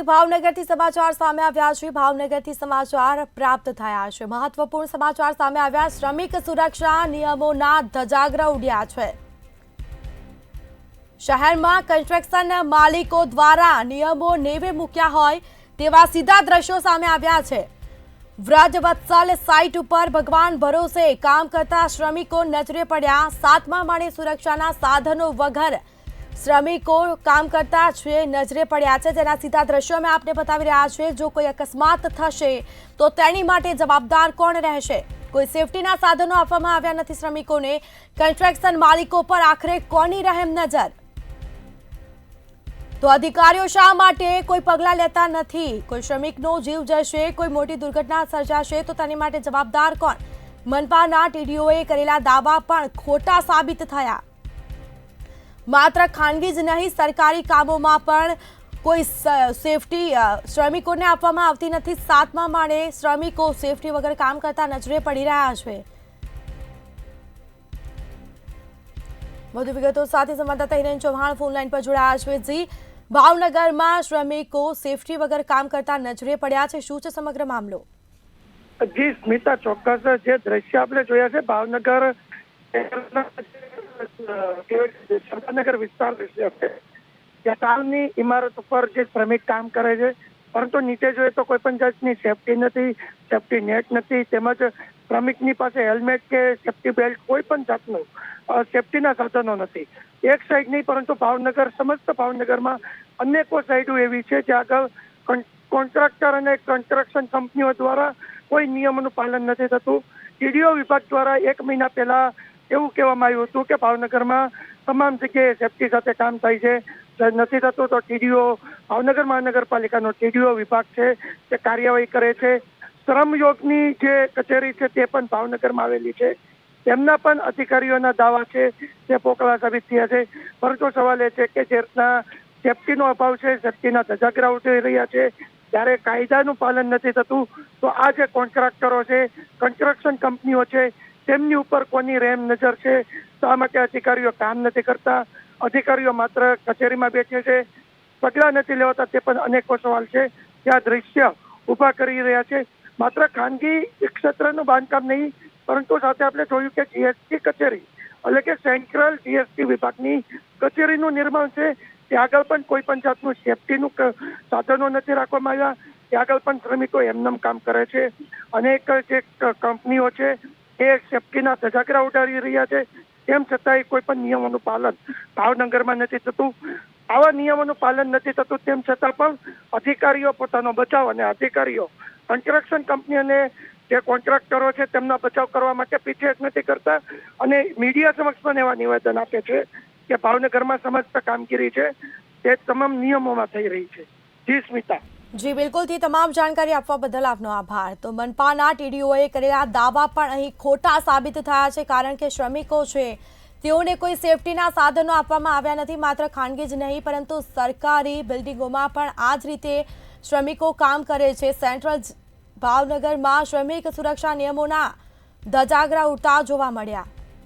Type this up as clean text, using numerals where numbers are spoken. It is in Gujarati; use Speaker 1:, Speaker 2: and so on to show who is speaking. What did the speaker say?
Speaker 1: ભાવનગરથી સમાચાર સામે આવ્યા છે। ભાવનગરથી સમાચાર પ્રાપ્ત થયા છે। મહત્વપૂર્ણ સમાચાર સામે આવ્યા। શ્રમિક સુરક્ષા નિયમોના ધજાગરા ઉડ્યા છે। શહેરમાં કન્સ્ટ્રક્શન માલિકો દ્વારા નિયમો નેવે મૂક્યા હોય તેવા સીધા દ્રશ્યો સામે આવ્યા છે। વ્રજવત્સલ સાઇટ ઉપર ભગવાન ભરોસે કામ કરતા શ્રમિકો નજરે પડ્યા। 7મા માળે સુરક્ષાના સાધનો વગર श्रमिको काम करता नजरे पड़ा है, जेना सीधा दृश्यों में आपने बतावी रह्या छे। जो कोई अकस्मात थशे तो तेनी माटे जवाबदार कोण रहेशे? कोई सेफ्टीना साधनो आपवामां आव्या नथी श्रमिकोने। कन्स्ट्रक्शन मालिको पर आखरे कोनी रहेम नजर? तो अधिकारीओ शा माटे कोई पगला लेता नथी? कोई श्रमिकनो जीव जशे, कोई मोटी दुर्घटना सर्जाशे तो तेनी माटे जवाबदार कोण? मनपाना टीडीओए करेला दावा पण खोटा साबित थया। मात्र खानगी ज नहीं, सरकारी कामों पण कोई सेफ्टी श्रमिकोने आपवामां आवती नथी। 7मा माळे श्रमिको सेफ्टी वगर काम करता नजरे पड़ी रह्या छे। વધુ વિગતો સાથે સંવાદદાતા હિરેન ચૌહાણ ફોન લાઈન પર જોડાયા છે। જી, ભાવનગરમાં શ્રમિકો સેફટી વગર કામ કરતા નજરે પડ્યા છે, શું છે સમગ્ર મામલો?
Speaker 2: જી સ્મિતા, ચોક્કસ જે દ્રશ્ય આપણે જોયા છે ભાવનગર શંકરનગર વિસ્તાર દૃશ્ય છે। ત્યાં તાલની ઇમારત ઉપર જે શ્રમિક કામ કરે છે, પરંતુ નીચે જોઈએ તો કોઈ પણ જાતની સેફટી નથી, સેફટી નેટ નથી, તેમજ શ્રમિકની પાસે હેલ્મેટ કે સેફટી બેલ્ટ કોઈ પણ જાતનું સેફટીના સાધનો નથી। એક સાઈડ નહીં પરંતુ ભાવનગર, સમસ્ત ભાવનગરમાં અનેકો સાઈડો એવી છે જ્યાં આગળ કોન્ટ્રાક્ટર અને કન્સ્ટ્રક્શન કંપનીઓ દ્વારા કોઈ નિયમોનું પાલન નથી થતું। ટીડીઓ વિભાગ દ્વારા 1 મહિના પહેલા એવું કહેવામાં આવ્યું હતું કે ભાવનગરમાં તમામ જગ્યાએ સેફટી સાથે કામ થાય છે, નથી થતું તો ટીડીઓ, ભાવનગર મહાનગરપાલિકાનો ટીડીઓ વિભાગ છે તે કાર્યવાહી કરે છે। શ્રમયોગની જે કચેરી છે તે પણ ભાવનગરમાં આવેલી છે, તેમના પણ અધિકારીઓના દાવા છે તે પોકળા સાબિત થયા છે। પરંતુ સવાલ એ છે કે જે રીતના સેફટીનો અભાવ છે, સેફટીના ધજાગરા ઉઠી રહ્યા છે, ત્યારે કાયદાનું પાલન નથી થતું તો આ જે કોન્ટ્રાક્ટરો છે, કન્સ્ટ્રક્શન કંપનીઓ છે, તેમની ઉપર કોની રહેમ નજર છે? શા માટે અધિકારીઓ કામ નથી કરતા? અધિકારીઓ માત્ર કચેરીમાં બેઠે છે, પગલાં નથી લેવાતા, તે પણ અનેકો સવાલ છે કે આ દ્રશ્ય ઊભા કરી રહ્યા છે। માત્ર ખાનગી ક્ષેત્રનું બાંધકામ નહીં, પરંતુ સાથે આપણે જોયું કે જીએસટી કચેરી એટલે કે સેન્ટ્રલ જીએસટી વિભાગની કચેરીનું નિર્માણ છે, ત્યાં આગળ પણ કોઈ પણ જાતનું સેફટીનું સાધનો નથી રાખવામાં આવ્યા। ત્યાં આગળ પણ શ્રમિકો એમનેમ કામ કરે છે। અનેક જે કંપનીઓ છે એ સેફટીના ધજાગરા ઉડાડી રહ્યા છે, તેમ છતાંય કોઈ પણ નિયમોનું પાલન ભાવનગરમાં નથી થતું। આવા નિયમોનું પાલન નથી થતું તેમ છતાં પણ અધિકારીઓ પોતાનો બચાવ અને અધિકારીઓ કન્સ્ટ્રક્શન કંપની અને જે કોન્ટ્રાક્ટરો છે તેમનો બચાવ કરવા માટે પીછેહટ નથી કરતા અને મીડિયા સમક્ષ પણ એવા નિવેદન આપે છે કે ભાવનગરમાં સમસ્ત કામગીરી છે તે તમામ નિયમોમાં થઈ રહી છે। જી સ્મિતા।
Speaker 1: જી બિલકુલ, થી તમામ જાણકારી આપવા બદલ આપનો આભાર। તો મનપાના ટીડીઓએ કરેલા દાવા પણ અહીં ખોટા સાબિત થયા છે, કારણ કે શ્રમિકો છે તેઓને કોઈ સેફટીના સાધનો આપવામાં આવ્યા નથી। માત્ર ખાનગી જ નહીં પરંતુ સરકારી બિલ્ડિંગોમાં પણ આ જ રીતે શ્રમિકો કામ કરે છે। સેન્ટ્રલ ભાવનગરમાં શ્રમિક સુરક્ષા નિયમોના ધજાગરા ઉડતા જોવા મળ્યા।